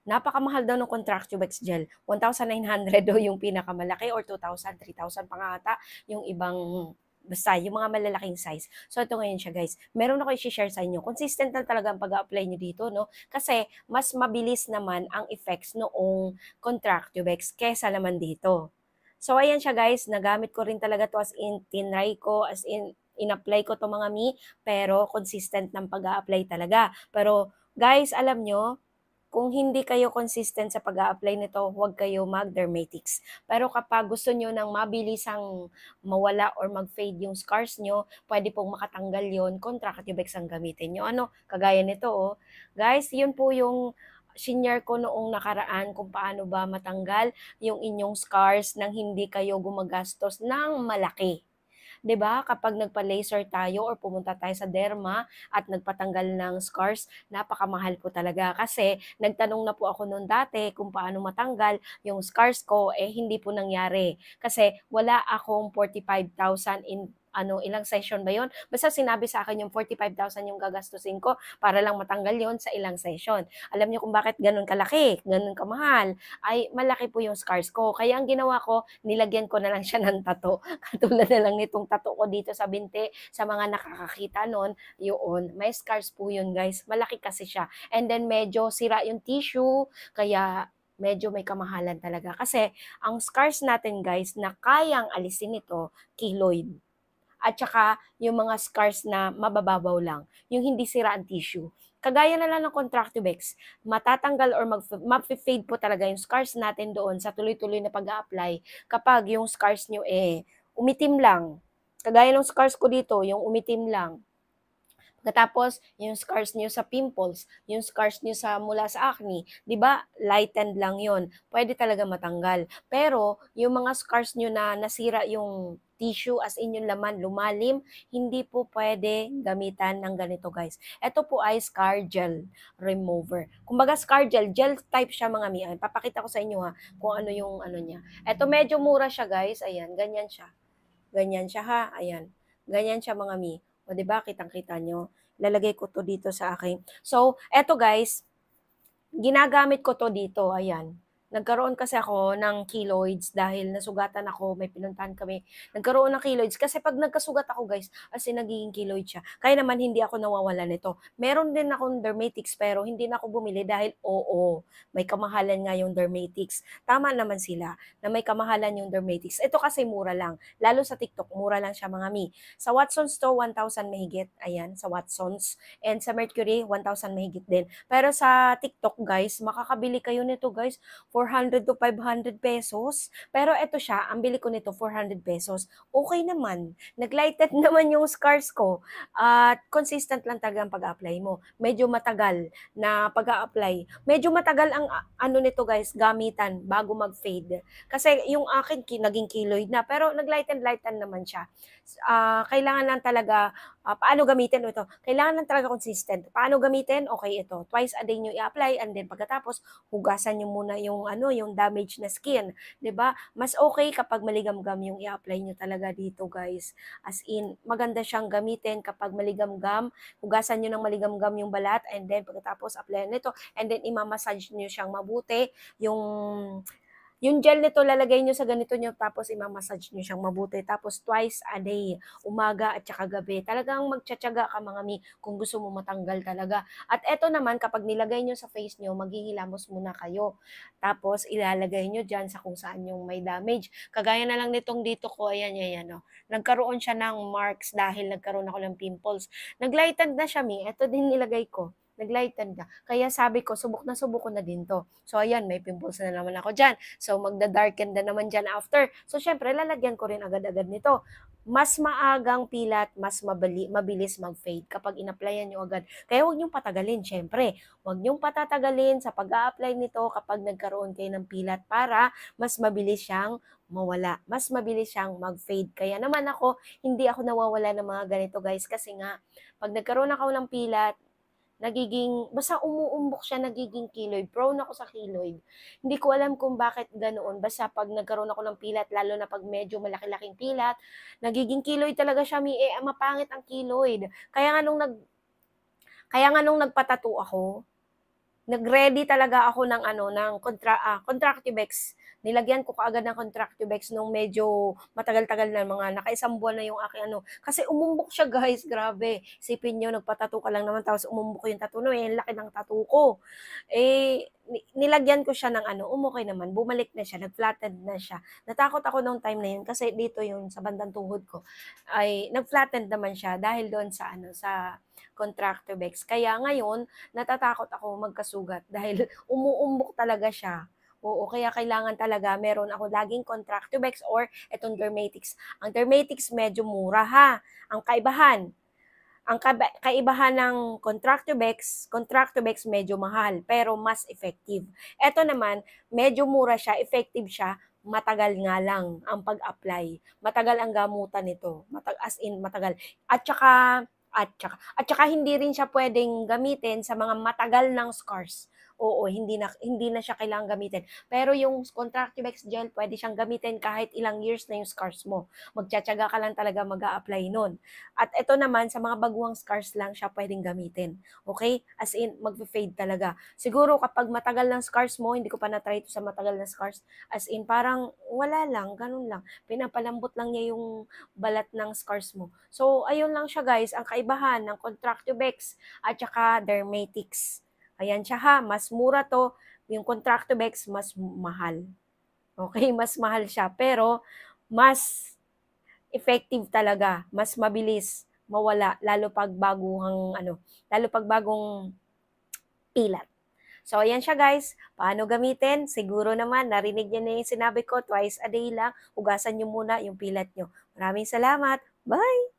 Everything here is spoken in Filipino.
napakamahal daw ng Contractubex gel. 1,900 daw yung pinakamalaki or 2,000, 3,000 pa nga ata yung ibang basta yung mga malalaking size. So ito ngayon siya guys. Meron ako i-share sa inyo. Consistent na talaga ang pag-apply nyo dito, no? Kasi mas mabilis naman ang effects noong Contractubex kesa naman dito. So ayan siya guys, nagamit ko rin talaga to as in tinry ko, as in in-apply ko to mga pero consistent ng pag-a-apply talaga. Pero guys, alam nyo, kung hindi kayo consistent sa pag-a-apply nito, huwag kayo mag-dermatics. Pero kapag gusto nyo ng mabilisang mawala or mag-fade yung scars nyo, pwede pong makatanggal yon, Contractubex ang gamitin nyo. Ano, kagaya nito oh. Guys, yun po yung senior ko noong nakaraan kung paano ba matanggal yung inyong scars nang hindi kayo gumagastos ng malaki. 'Di ba? Kapag nagpa-laser tayo or pumunta tayo sa derma at nagpatanggal ng scars, napakamahal po talaga kasi nagtanong na po ako noon dati kung paano matanggal yung scars ko hindi po nangyari kasi wala akong 45,000 in ilang session ba yon? Basta sinabi sa akin yung 45,000 yung gagastusin ko para lang matanggal yon sa ilang session. Alam niyo kung bakit ganun kalaki, ganun kamahal? Ay malaki po yung scars ko. Kaya ang ginawa ko, nilagyan ko na lang siya ng tattoo. Katulad na lang nitong tattoo ko dito sa binti, sa mga nakakakita nun, yun, may scars po yun guys. Malaki kasi siya. And then medyo sira yung tissue, kaya medyo may kamahalan talaga. Kasi ang scars natin guys na kayang alisin ito, keloid. At saka yung mga scars na mabababaw lang, yung hindi sira ang tissue. Kagaya na lang ng Contractubex, matatanggal or mag-fade po talaga yung scars natin doon sa tuloy-tuloy na pag-a-apply kapag yung scars nyo umitim lang. Kagaya ng scars ko dito, yung umitim lang. Pagkatapos, yung scars niyo sa pimples, yung scars niyo sa mula sa acne, 'di ba? Lightened lang 'yon. Pwede talaga matanggal. Pero yung mga scars niyo na nasira yung tissue as in yung laman lumalim, hindi po pwede gamitan ng ganito guys. Ito po ay scar gel remover. Kumbaga scar gel, gel type siya mga mi. Papakita ko sa inyo ha kung ano yung ano niya. Ito medyo mura siya guys. Ayan, ganyan siya. Ganyan siya ha. Ayan. Ganyan siya mga mi. O, di ba? Kitang-kita nyo. Lalagay ko to dito sa akin. So, eto guys, ginagamit ko to dito. Ayan. Nagkaroon kasi ako ng keloids dahil nasugatan ako, may pinuntahan kami. Nagkaroon ng keloids kasi pag nagkasugat ako guys, as in nagiging keloid siya. Kaya naman hindi ako nawawala nito. Meron din akong dermatics pero hindi na ako bumili dahil oo, may kamahalan nga yung dermatics. Tama naman sila na may kamahalan yung dermatics. Ito kasi mura lang. Lalo sa TikTok, mura lang siya mga mi. Sa Watsons to, 1,000 mahigit. Ayan, sa Watsons. And sa Mercury, 1,000 mahigit din. Pero sa TikTok guys, makakabili kayo nito guys 400 to 500 pesos. Pero eto siya, ang bili ko nito 400 pesos. Okay naman. Naglighted naman yung scars ko. At consistent lang talaga ang pag-apply mo. Medyo matagal na pag-apply. Medyo matagal ang ano nito guys, gamitan bago mag-fade. Kasi yung akin naging keloid na. Pero naglighten naman siya. Kailangan lang talaga paano gamitin ito? Kailangan lang talaga consistent. Paano gamitin? Okay, ito. Twice a day nyo i-apply and then pagkatapos, hugasan nyo muna yung yung damaged na skin, 'di ba? Mas okay kapag maligamgam yung i-apply nyo talaga dito, guys. As in, maganda siyang gamitin kapag maligamgam, hugasan nyo ng maligamgam yung balat and then pagkatapos apply nito and then imamassage nyo siyang mabuti yung gel nito lalagay nyo sa ganito nyo tapos imamassage nyo siyang mabuti. Tapos twice a day, umaga at saka gabi. Talagang magtsatsaga ka mga mi kung gusto mo matanggal talaga. At eto naman kapag nilagay nyo sa face nyo, maghihilamos muna kayo. Tapos ilalagay nyo dyan sa kung saan yung may damage. Kagaya na lang nitong dito ko, ayan, ayan, oh. Nagkaroon siya ng marks dahil nagkaroon ako ng pimples. Naglightened na siya mi, eto din nilagay ko naglighten na. Kaya sabi ko, subok ko na din to. So, ayan, may pimples na naman ako dyan. So, magda-darken na naman dyan after. So, syempre, lalagyan ko rin agad-agad nito. Mas maagang pilat, mas mabilis mag-fade kapag in-applyan nyo agad. Kaya huwag nyong patagalin, syempre. Huwag nyong patatagalin sa pag-a-apply nito kapag nagkaroon kayo ng pilat para mas mabilis siyang mawala. Mas mabilis siyang mag-fade. Kaya naman ako, hindi ako nawawala ng mga ganito guys kasi nga, pag nagkaroon ako ng pilat, basta umuumbok siya, nagiging keloid. Prone ako sa keloid. Hindi ko alam kung bakit ganoon. Basta pag nagkaroon ako ng pilat, lalo na pag medyo malaki-laking pilat, nagiging keloid talaga siya, mapangit ang keloid. Kaya nga nung nagpatato ako, nag-ready talaga ako ng ano, ng Contractivex. Nilagyan ko kaagad ng Contractivex nung medyo matagal-tagal na, mga nakaisang buwan na yung aking ano. Kasi umumbok siya guys, grabe. Isipin niyo, nagpa-tattoo ka lang naman tapos umumbok yung tattoo no, eh, ang laki ng tattoo ko. Nilagyan ko siya ng ano, umokey naman, bumalik na siya, nag-flattened na siya. Natakot ako nung time na yun kasi dito yung sa bandang tuhod ko ay nag-flattened naman siya dahil doon sa ano, sa Contractivex. Kaya ngayon, natatakot ako magkasugat dahil umuumbok talaga siya. Oo, kaya kailangan talaga meron ako laging Contractivex or etong Dermatix. Ang Dermatix medyo mura ha. Ang kaibahan, kaibahan ng Contractivex medyo mahal pero mas effective. Ito naman, medyo mura siya, effective siya, matagal nga lang ang pag-apply. Matagal ang gamutan nito. As in, matagal. At saka hindi rin siya pwedeng gamitin sa mga matagal ng scars. Oo, hindi na siya kailangang gamitin. Pero yung Contractivex gel, pwede siyang gamitin kahit ilang years na yung scars mo. Magtsatsaga ka lang talaga mag-a-apply nun. At ito naman, sa mga baguang scars lang siya pwedeng gamitin. Okay? As in, mag-fade talaga. Siguro kapag matagal ng scars mo, hindi ko pa na-try ito sa matagal na scars, as in, parang wala lang, ganun lang. Pinapalambot lang niya yung balat ng scars mo. So, ayun lang siya guys, ang kaibahan ng Contractivex at saka Dermatix. Ayan siya ha, mas mura to, yung Contractivex mas mahal. Okay, mas mahal siya, pero mas effective talaga, mas mabilis mawala, lalo pag bagong pilat. So, ayan siya guys. Paano gamitin? Siguro naman, narinig niyo na yung sinabi ko, twice a day lang. Hugasan niyo muna yung pilat niyo. Maraming salamat. Bye!